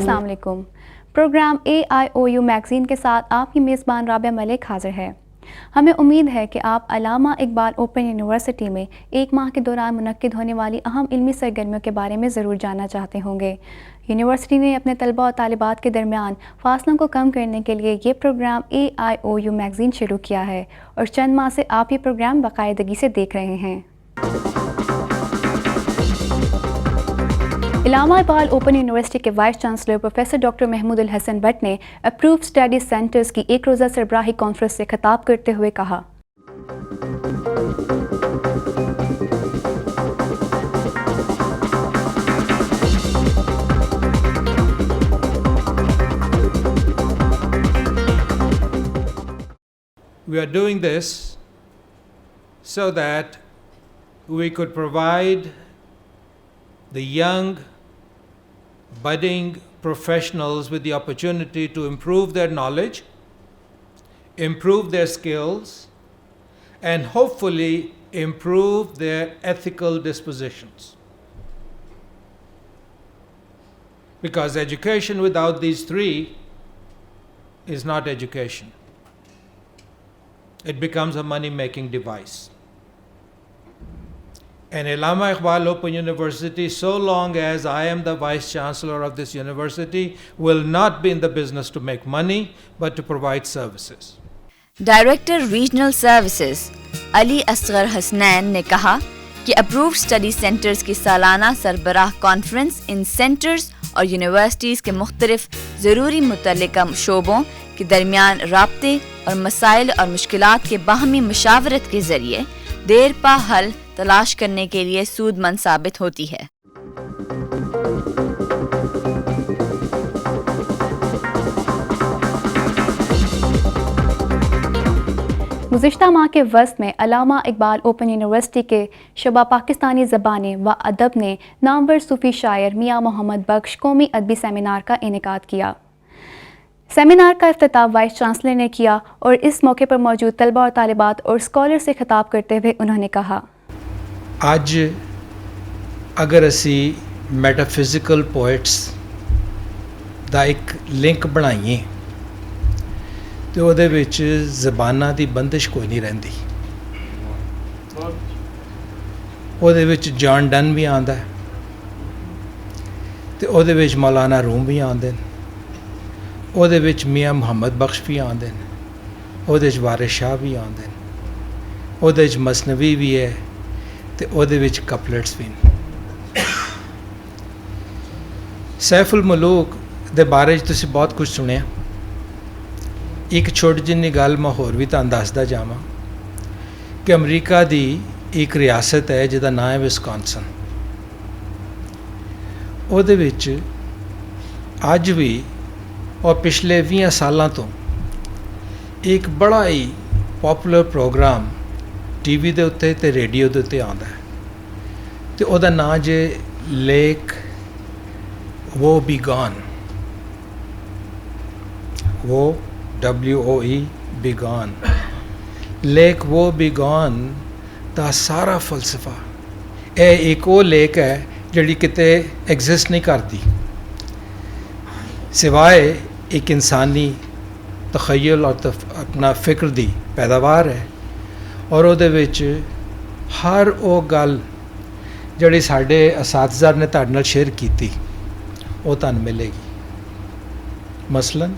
السلام علیکم. Programme AIOU magazine کے ساتھ آپ کی میزبان رابعہ ملک حاضر ہے. ہمیں امید ہے کہ آپ علامہ اقبال اوپن یونیورسٹی میں ایک ماہ کے دوران منعقد ہونے والی اہم علمی سرگرمیوں کے بارے میں ضرور جاننا چاہتے ہوں گے. یونیورسٹی نے اپنے طلباء اور طالبات کے درمیان فاصلوں کو کم کرنے کے لیے یہ پروگرام AIOU میگزین شروع کیا ہے اور چند ماہ سے آپ یہ پروگرام باقاعدگی سے دیکھ رہے ہیں. علامہ اقبال اوپن یونیورسٹی کے vice chancellor professor doctor Mahmood ul Hasan Butt نے اپرووڈ اسٹڈی سینٹرز کی ایک روزہ سربراہی کانفرنس سے خطاب کرتے ہوئے کہا: We are doing this so that we could provide the young, budding professionals with the opportunity to improve their knowledge, improve their skills, and hopefully improve their ethical dispositions. Because education without these three is not education. It becomes a money-making device. And Allama Iqbal Open University, so long as I am the Vice Chancellor of this university, will not be in the business to make money, but to provide services. Director regional services Ali Asghar Hasnain نے کہا کہ approved study centres کی سالانہ سربراہ conference ان centres اور universities کے مختلف ضروری متعلقہ شعبوں کے درمیان رابطے اور مسائل اور مشکلات کے باہمی مشاورت کے ذریعے دیر پا حل تلاش کرنے کے لیے سود مند ثابت ہوتی ہے. گزشتہ ماہ کے وسط میں علامہ اقبال اوپن یونیورسٹی کے شعبہ پاکستانی زبانیں و ادب نے نامور صوفی شاعر میاں محمد بخش قومی ادبی سیمینار کا انعقاد کیا. سیمینار کا افتتاح وائس چانسلر نے کیا اور اس موقع پر موجود طلباء اور طالبات اور اسکالر سے خطاب کرتے ہوئے انہوں نے کہا: آج اگر اسی میٹافزیکل پوئٹس دا ایک لنک بنائیے تو ਉਹਦੇ ਵਿੱਚ ਜ਼ਬਾਨਾਂ ਦੀ ਬੰਦਿਸ਼ ਕੋਈ ਨਹੀਂ ਰਹਿੰਦੀ. ਉਹਦੇ ਵਿੱਚ ਜਾਨ ਡਨ ਵੀ ਆਉਂਦਾ ਤੇ ਉਹਦੇ ਵਿੱਚ ਮੌਲਾਨਾ ਰੂਮ ਵੀ ਆਉਂਦੇ ਨੇ, ਉਹਦੇ ਵਿੱਚ ਮੀਆਂ ਮੁਹੰਮਦ ਬਖਸ਼ ਵੀ ਆਉਂਦੇ ਨੇ, ਉਹਦੇ 'ਚ ਵਾਰਿਸ ਸ਼ਾਹ ਵੀ ਆਉਂਦੇ ਨੇ, ਉਹਦੇ 'ਚ ਮਸਨਵੀ ਵੀ ਹੈ ਤੇ ਉਹਦੇ ਵਿੱਚ ਕਪਲੇਟਸ ਵੀ ਨੇ. ਸੈਫ ਉਲ ਮਲੂਕ ਦੇ ਬਾਰੇ 'ਚ ਤੁਸੀਂ ਬਹੁਤ ਕੁਝ ਸੁਣਿਆ. ਇੱਕ ਛੋਟੀ ਜਿਹੀ ਗੱਲ ਮੈਂ ਹੋਰ ਵੀ ਤੁਹਾਨੂੰ ਦੱਸਦਾ ਜਾਵਾਂ ਕਿ ਅਮਰੀਕਾ ਦੀ ਇੱਕ ਰਿਆਸਤ ਹੈ ਜਿਹਦਾ ਨਾਂ ਹੈ ਵਿਸਕੌਨਸਨ. ਉਹਦੇ ਵਿੱਚ ਅੱਜ ਵੀ ਔਰ ਪਿਛਲੇ 20 ਸਾਲਾਂ ਤੋਂ ਇੱਕ ਬੜਾ ਹੀ ਪੋਪੂਲਰ ਪ੍ਰੋਗਰਾਮ ਟੀਵੀ ਦੇ ਉੱਤੇ ਅਤੇ ਰੇਡੀਓ ਦੇ ਉੱਤੇ ਆਉਂਦਾ ਹੈ ਅਤੇ ਉਹਦਾ ਨਾਂ ਜੇ ਲੇਕ ਵੋ ਬੀ ਗੌਨ. وہ WOE بی گون. لیک وہ بی گون دا سارا فلسفہ اے ایک وہ لیک ہے جڑی کتے ایگزسٹ نہیں کرتی سوائے ایک انسانی تخیل اور اپنا فکر دی پیداوار ہے. اور ਉਹਦੇ ਵਿੱਚ ہر وہ گل جڑی ساڈے اساتذہ نے تہاڈے نال شیئر کیتی وہ تہانوں ملے گی. مثلاً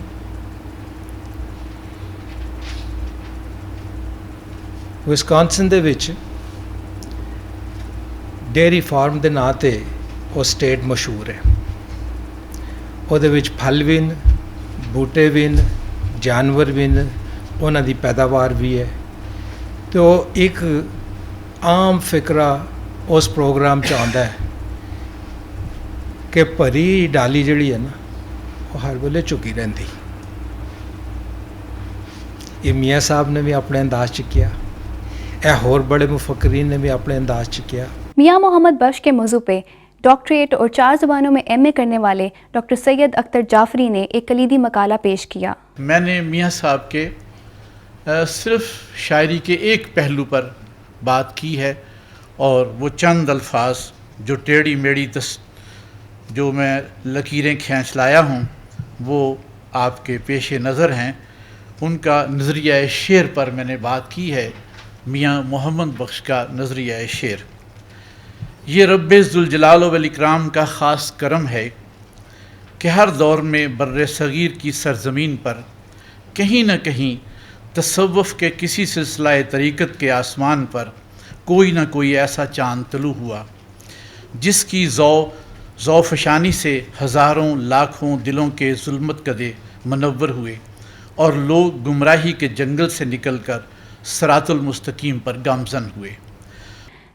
ਵਿਸਕੌਨਸਨ ਦੇ ਵਿੱਚ ਡੇਅਰੀ ਫਾਰਮ ਦੇ ਨਾਂ 'ਤੇ ਉਹ ਸਟੇਟ ਮਸ਼ਹੂਰ ਹੈ. ਉਹਦੇ ਵਿੱਚ ਫਲ ਵੀ ਨੇ, ਬੂਟੇ ਵੀ ਨੇ, ਜਾਨਵਰ ਵੀ ਨੇ, ਉਹਨਾਂ ਦੀ ਪੈਦਾਵਾਰ ਵੀ ਹੈ. ਅਤੇ ਉਹ ਇੱਕ ਆਮ ਫਿਕਰਾ ਉਸ ਪ੍ਰੋਗਰਾਮ 'ਚ ਆਉਂਦਾ ਹੈ ਕਿ ਭਰੀ ਡਾਲੀ ਜਿਹੜੀ ਹੈ ਨਾ ਉਹ ਹਰ ਵੇਲੇ ਝੁਕੀ ਰਹਿੰਦੀ. ਇਹ ਮੀਆਂ ਸਾਹਿਬ نے بھی ਆਪਣੇ ਅੰਦਾਜ਼ 'ਚ کیا, اور بڑے مفکرین نے بھی اپنے انداز سے کیا. میاں محمد بخش کے موضوع پہ ڈاکٹریٹ اور 4 زبانوں میں MA کرنے والے ڈاکٹر سید اختر جعفری نے ایک کلیدی مقالہ پیش کیا. میں نے میاں صاحب کے صرف شاعری کے ایک پہلو پر بات کی ہے اور وہ چند الفاظ جو ٹیڑھی میڑھی جو میں لکیریں کھینچ لایا ہوں وہ آپ کے پیش نظر ہیں. ان کا نظریہ شعر پر میں نے بات کی ہے، میاں محمد بخش کا نظریہ شعر. یہ رب ذوالجلال والاکرام کا خاص کرم ہے کہ ہر دور میں بر صغیر کی سرزمین پر کہیں نہ کہیں تصوف کے کسی سلسلہ طریقت کے آسمان پر کوئی نہ کوئی ایسا چاند طلوع ہوا جس کی ضو فشانی سے ہزاروں لاکھوں دلوں کے ظلمت کدے منور ہوئے اور لوگ گمراہی کے جنگل سے نکل کر صراط المستقیم پر گامزن ہوئے.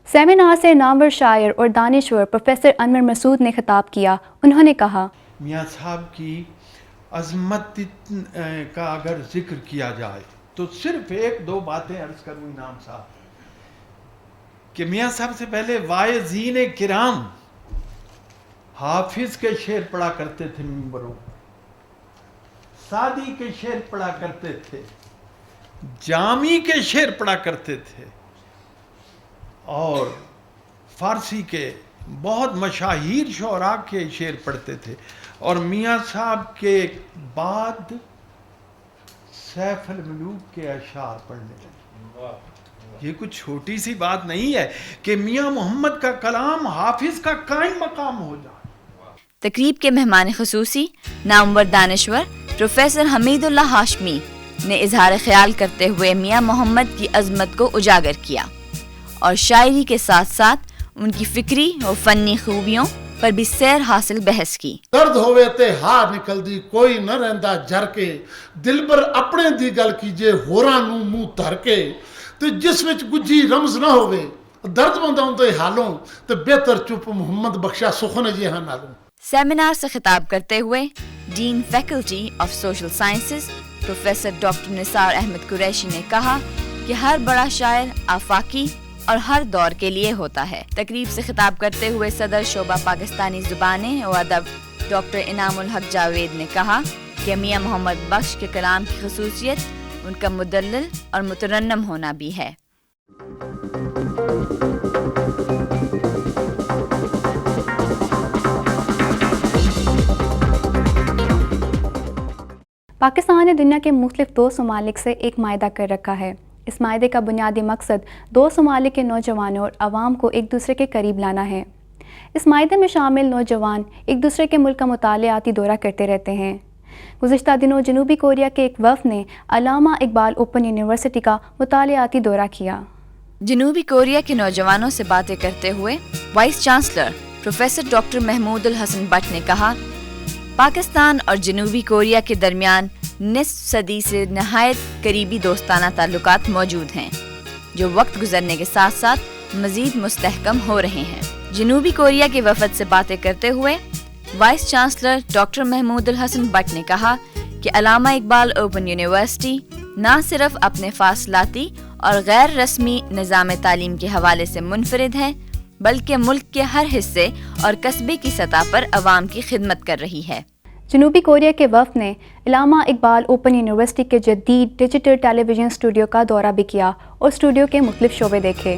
سیمینار سے نامور شاعر اور دانشور پروفیسر انور مسعود نے خطاب کیا. انہوں نے کہا، میاں صاحب کی عظمت کا اگر ذکر کیا جائے تو صرف ایک دو باتیں عرض کروں انعام صاحب، کہ میاں صاحب سے پہلے واعظین کرام حافظ کے شعر پڑھا کرتے تھے منبروں، سعدی کے شعر پڑھا کرتے تھے، جامی کے شعر پڑھا کرتے تھے، اور فارسی کے بہت مشاہیر شعراء کے شعر پڑھتے تھے. اور میاں صاحب کے بعد سیف الملوک کے اشعار پڑھنے لگے. یہ کچھ چھوٹی سی بات نہیں ہے کہ میاں محمد کا کلام حافظ کا قائم مقام ہو جائے. تقریب کے مہمان خصوصی نامور دانشور پروفیسر حمید اللہ ہاشمی نے اظہار خیال کرتے ہوئے میاں محمد کی عظمت کو اجاگر کیا اور شاعری کے ساتھ ساتھ ان کی فکری اور فنی خوبیوں پر بھی سیر حاصل بحث کی. درد ہوئے تے ہار نکل دی کوئی نہ رہندا جر کے، دل بر اپنے دی گل کیجے ہوراں نوں منہ دھر کے، تے جس وچ گجی رمز نہ ہوئے درد منداں تے حالوں، تے بہتر چپ محمد بخشا سخن جہاں نالوں. سیمینار سے خطاب کرتے ہوئے dean faculty of social sciences professor doctor Nisar Ahmed Qureshi نے کہا کہ ہر بڑا شاعر آفاقی اور ہر دور کے لیے ہوتا ہے. تقریب سے خطاب کرتے ہوئے صدر شعبہ پاکستانی زبانیں و ادب ڈاکٹر انعام الحق جاوید نے کہا کہ میاں محمد بخش کے کلام کی خصوصیت ان کا مدلل اور مترنم ہونا بھی ہے. پاکستان نے دنیا کے مختلف 2 ممالک سے ایک معاہدہ کر رکھا ہے. اس معاہدے کا بنیادی مقصد 2 ممالک کے نوجوانوں اور عوام کو ایک دوسرے کے قریب لانا ہے. اس معاہدے میں شامل نوجوان ایک دوسرے کے ملک کا مطالعاتی دورہ کرتے رہتے ہیں. گزشتہ دنوں جنوبی کوریا کے ایک وفد نے علامہ اقبال اوپن یونیورسٹی کا مطالعاتی دورہ کیا. جنوبی کوریا کے نوجوانوں سے باتیں کرتے ہوئے vice chancellor professor doctor Mahmood ul Hasan Butt نے کہا، پاکستان اور جنوبی کوریا کے درمیان نصف صدی سے نہایت قریبی دوستانہ تعلقات موجود ہیں جو وقت گزرنے کے ساتھ ساتھ مزید مستحکم ہو رہے ہیں. جنوبی کوریا کے وفد سے باتیں کرتے ہوئے vice chancellor doctor Mahmood ul Hasan Butt نے کہا کہ علامہ اقبال اوپن یونیورسٹی نہ صرف اپنے فاصلاتی اور غیر رسمی نظام تعلیم کے حوالے سے منفرد ہے بلکہ ملک کے ہر حصے اور قصبے کی سطح پر عوام کی خدمت کر رہی ہے. جنوبی کوریا کے وفد نے علامہ اقبال اوپن یونیورسٹی کے جدید ڈیجیٹل ٹیلی ویژن اسٹوڈیو کا دورہ بھی کیا اور اسٹوڈیو کے مختلف شعبے دیکھے.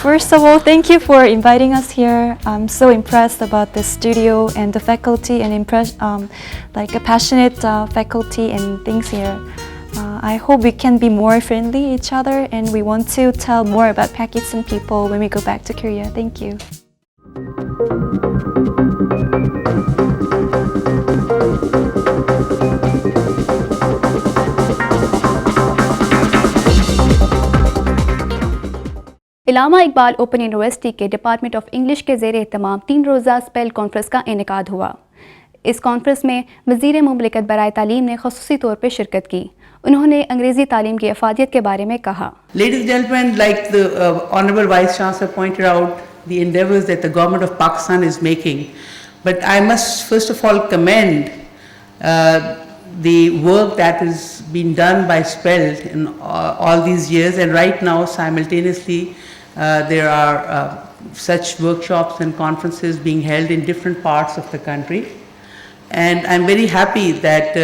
First of all, thank you for inviting us here. I'm so impressed about the studio and the faculty and like a passionate faculty and things here. I hope we can be more friendly each other and we want to tell more about Pakistan people when we go back to Korea. Thank you. Allama Iqbal open university کے department of English کے زیر اہتمام 3 روزہ spell conference کا انعقاد ہوا. اس conference میں وزیر مملکت برائے تعلیم نے خصوصی طور پر شرکت کی. انہوں نے انگریزی تعلیم کی افادیت کے بارے میں کہا. Ladies and gentlemen, like the Honorable Vice Chancellor pointed out, the endeavors that the government of Pakistan is making But I must first of all commend the work that has been done by SPELT in all these years, and right now simultaneously there are such workshops and conferences being held in different parts of the country, and I'm very happy that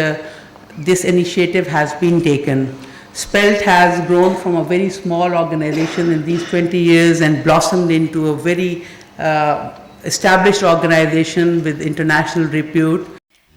this initiative has been taken. SPELT has grown from a very small organization in these 20 years and blossomed into a very established organization with international repute.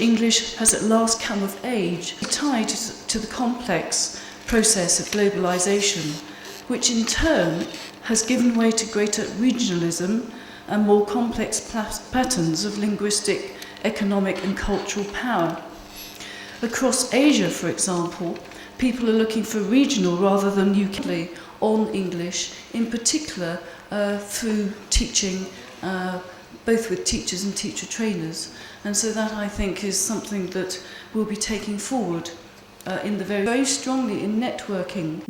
English has at last come of age, tied to the complex process of globalization, which in turn has given way to greater regionalism and more complex patterns of linguistic, economic and cultural power. Across Asia, for example, people are looking for regional rather than UK on English, in particular through teaching, both with teachers and teacher trainers. And so that, I think, is something that we'll be taking forward in the very strongly in networking.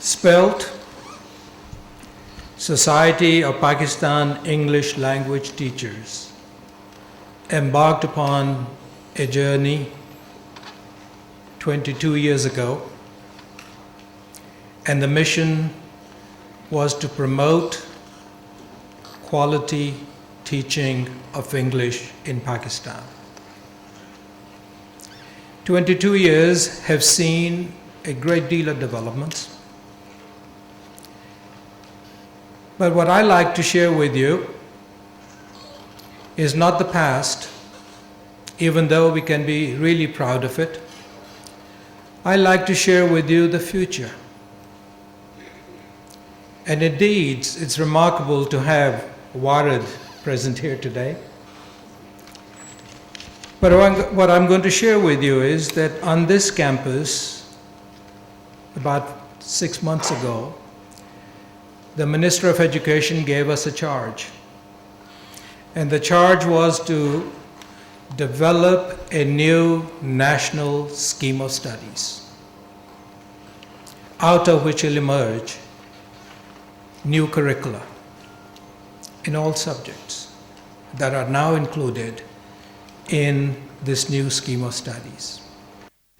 SPELT, Society of Pakistan English Language Teachers, embarked upon a journey 22 years ago, and the mission was to promote quality teaching of English in Pakistan. 22 years have seen a great deal of developments. But what I like to share with you is not the past, even though we can be really proud of it. I like to share with you the future. And indeed, it's remarkable to have Warid present here today. But what I'm going to share with you is that on this campus, about 6 months ago, the Minister of Education gave us a charge. And the charge was to develop a new national scheme of studies, out of which will emerge new curricula in all subjects that are now included in this new scheme of studies.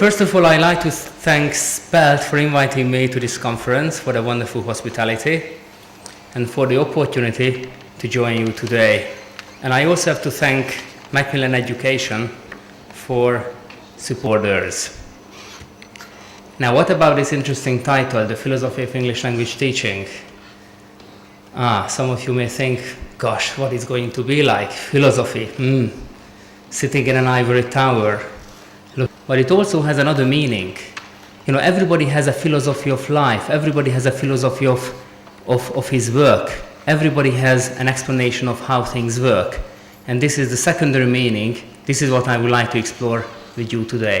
First of all, I'd like to thank SPELT for inviting me to this conference, for the wonderful hospitality, and for the opportunity to join you today. And I also have to thank Macmillan Education for supporters. Now, what about this interesting title, The Philosophy of English Language Teaching? Some of you may think, gosh, what is going to be like? Philosophy, sitting in an ivory tower. Look, but it also has another meaning. You know, everybody has a philosophy of life. Everybody has a philosophy of his work. Everybody has an explanation of how things work. And this is the secondary meaning. This is what I would like to explore with you today.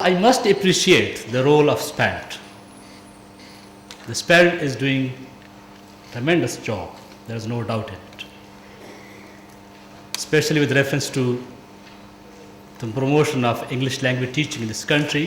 I must appreciate the role of SPELT. The SPELT is doing a tremendous job, there is no doubt in it. Especially with reference to the promotion of English language teaching in this country.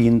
3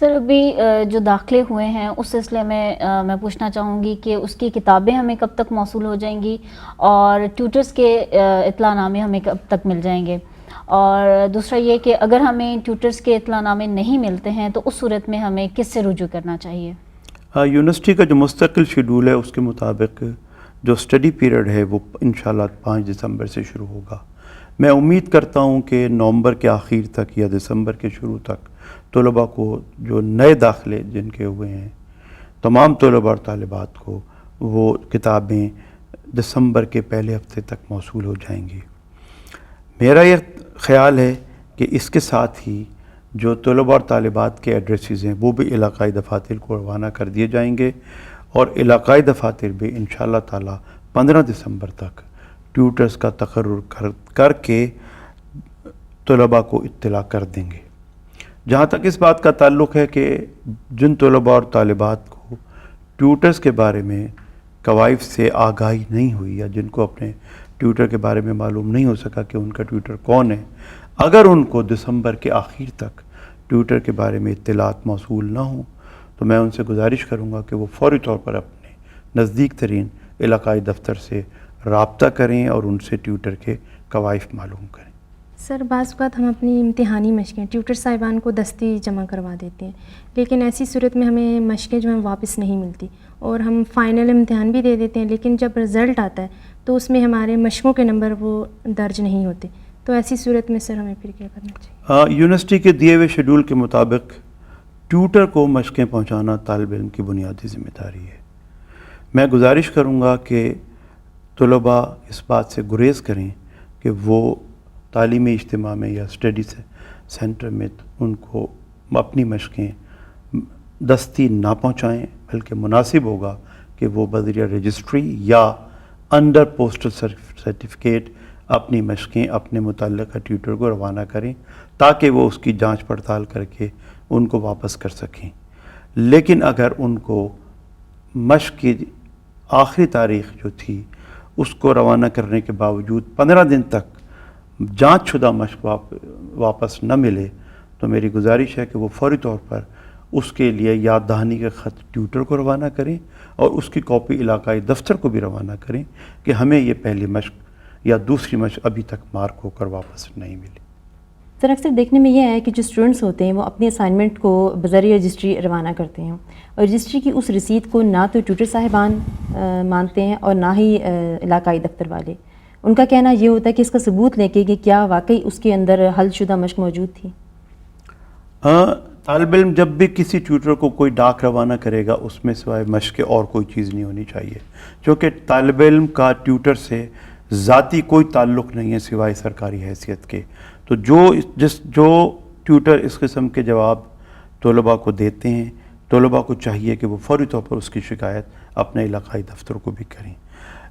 سر ابھی جو داخلے ہوئے ہیں اس سلسلے میں میں پوچھنا چاہوں گی کہ اس کی کتابیں ہمیں کب تک موصول ہو جائیں گی اور ٹیوٹرز کے اطلاع نامے ہمیں کب تک مل جائیں گے، اور دوسرا یہ کہ اگر ہمیں ٹیوٹرز کے اطلاع نامے نہیں ملتے ہیں تو اس صورت میں ہمیں کس سے رجوع کرنا چاہیے؟ یونیورسٹی کا جو مستقل شیڈول ہے اس کے مطابق جو اسٹڈی پیریڈ ہے وہ انشاءاللہ 5 دسمبر سے شروع ہوگا. میں امید کرتا ہوں کہ نومبر کے آخر تک یا دسمبر کے شروع تک طلباء کو جو نئے داخلے جن کے ہوئے ہیں تمام طلباء اور طالبات کو وہ کتابیں دسمبر کے پہلے ہفتے تک موصول ہو جائیں گی. میرا یہ خیال ہے کہ اس کے ساتھ ہی جو طلباء اور طالبات کے ایڈریسز ہیں وہ بھی علاقائی دفاتر کو روانہ کر دیے جائیں گے، اور علاقائی دفاتر بھی انشاءاللہ تعالی 15 دسمبر تک ٹیوٹرز کا تقرر کر کے طلباء کو اطلاع کر دیں گے. جہاں تک اس بات کا تعلق ہے کہ جن طلباء اور طالبات کو ٹیوٹرز کے بارے میں قوائف سے آگاہی نہیں ہوئی یا جن کو اپنے ٹیوٹر کے بارے میں معلوم نہیں ہو سکا کہ ان کا ٹیوٹر کون ہے، اگر ان کو دسمبر کے آخر تک ٹیوٹر کے بارے میں اطلاعات موصول نہ ہوں تو میں ان سے گزارش کروں گا کہ وہ فوری طور پر اپنے نزدیک ترین علاقائی دفتر سے رابطہ کریں اور ان سے ٹیوٹر کے قوائف معلوم کریں. سر بعض اوقات ہم اپنی امتحانی مشقیں ٹیوٹر صاحبان کو دستی جمع کروا دیتے ہیں، لیکن ایسی صورت میں ہمیں مشقیں جو ہیں واپس نہیں ملتی اور ہم فائنل امتحان بھی دے دیتے ہیں، لیکن جب رزلٹ آتا ہے تو اس میں ہمارے مشقوں کے نمبر وہ درج نہیں ہوتے. تو ایسی صورت میں سر ہمیں پھر کیا کرنا چاہیے؟ یونیورسٹی کے دیے ہوئے شیڈول کے مطابق ٹیوٹر کو مشقیں پہنچانا طالب علم کی بنیادی ذمہ داری ہے. میں گزارش کروں گا کہ طلباء اس بات سے گریز کریں کہ وہ تعلیمی اجتماع میں یا اسٹڈی سینٹر میں ان کو اپنی مشقیں دستی نہ پہنچائیں، بلکہ مناسب ہوگا کہ وہ بذریعہ رجسٹری یا انڈر پوسٹل سرٹیفکیٹ اپنی مشقیں اپنے متعلقہ ٹیوٹر کو روانہ کریں تاکہ وہ اس کی جانچ پڑتال کر کے ان کو واپس کر سکیں. لیکن اگر ان کو مشق کی آخری تاریخ جو تھی اس کو روانہ کرنے کے باوجود 15 دن تک جانچ شدہ مشق واپس نہ ملے تو میری گزارش ہے کہ وہ فوری طور پر اس کے لیے یاد دہانی کا خط ٹیوٹر کو روانہ کریں اور اس کی کاپی علاقائی دفتر کو بھی روانہ کریں کہ ہمیں یہ پہلی مشق یا دوسری مشق ابھی تک مارک ہو کر واپس نہیں ملی. سر اکثر دیکھنے میں یہ ہے کہ جو اسٹوڈنٹس ہوتے ہیں وہ اپنی اسائنمنٹ کو بذریعہ رجسٹری روانہ کرتے ہیں اور رجسٹری کی اس رسید کو نہ تو ٹیوٹر صاحبان مانتے ہیں اور نہ ہی علاقائی دفتر والے. ان کا کہنا یہ ہوتا ہے کہ اس کا ثبوت لے کے کہ کیا واقعی اس کے اندر حل شدہ مشق موجود تھی. طالب علم جب بھی کسی ٹیوٹر کو کوئی ڈاک روانہ کرے گا اس میں سوائے مشق اور کوئی چیز نہیں ہونی چاہیے، چونکہ طالب علم کا ٹیوٹر سے ذاتی کوئی تعلق نہیں ہے سوائے سرکاری حیثیت کے. تو جو ٹیوٹر اس قسم کے جواب طلباء کو دیتے ہیں، طلباء کو چاہیے کہ وہ فوری طور پر اس کی شکایت اپنے علاقائی دفتر کو بھی کریں.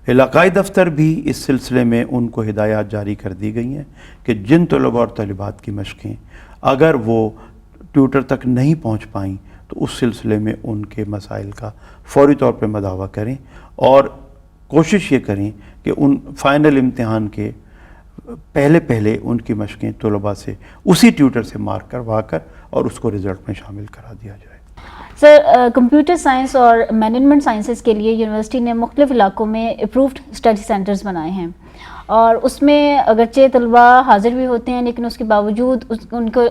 علاقائی دفتر بھی اس سلسلے میں ان کو ہدایات جاری کر دی گئی ہیں کہ جن طلباء اور طالبات کی مشقیں اگر وہ ٹیوٹر تک نہیں پہنچ پائیں تو اس سلسلے میں ان کے مسائل کا فوری طور پر مداوع کریں اور کوشش یہ کریں کہ ان فائنل امتحان کے پہلے ان کی مشقیں طلباء سے اسی ٹیوٹر سے مارک کروا کر اور اس کو رزلٹ میں شامل کرا دیا جائے. سر کمپیوٹر سائنس اور مینجمنٹ سائنسز کے لیے یونیورسٹی نے مختلف علاقوں میں اپرووڈ اسٹڈی سینٹرز بنائے ہیں اور اس میں اگرچہ طلباء حاضر بھی ہوتے ہیں لیکن اس کے باوجود ان کو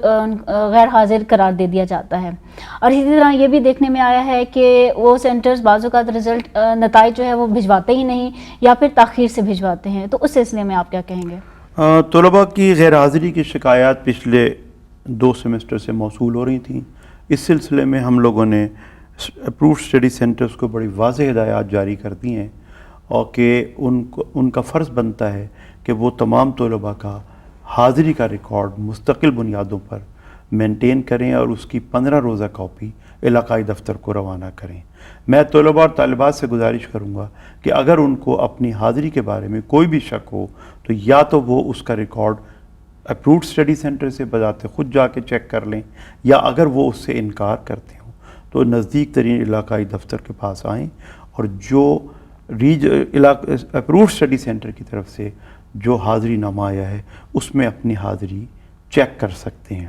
غیر حاضر قرار دے دیا جاتا ہے. اور اسی طرح یہ بھی دیکھنے میں آیا ہے کہ وہ سینٹرز بعض اوقات رزلٹ نتائج جو ہے وہ بھجواتے ہی نہیں یا پھر تاخیر سے بھجواتے ہیں. تو اس سلسلے میں آپ کیا کہیں گے؟ طلباء کی غیر حاضری کی شکایات پچھلے 2 سیمسٹر سے موصول ہو رہی تھیں. اس سلسلے میں ہم لوگوں نے اپرووڈ اسٹڈی سینٹرز کو بڑی واضح ہدایات جاری کر دی ہیں اور کہ ان کا فرض بنتا ہے کہ وہ تمام طلباء کا حاضری کا ریکارڈ مستقل بنیادوں پر مینٹین کریں اور اس کی 15 روزہ کاپی علاقائی دفتر کو روانہ کریں. میں طلباء اور طالبات سے گزارش کروں گا کہ اگر ان کو اپنی حاضری کے بارے میں کوئی بھی شک ہو تو یا تو وہ اس کا ریکارڈ اپرووڈ اسٹڈی سینٹر سے بذات خود جا کے چیک کر لیں یا اگر وہ اس سے انکار کرتے ہوں تو نزدیک ترین علاقائی دفتر کے پاس آئیں اور جو اپرووڈ اسٹڈی سینٹر کی طرف سے جو حاضری نامہ آیا ہے اس میں اپنی حاضری چیک کر سکتے ہیں.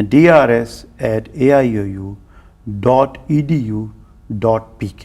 drs@aiou.edu.pk।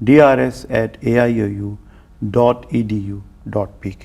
drs@aiou.edu.pk।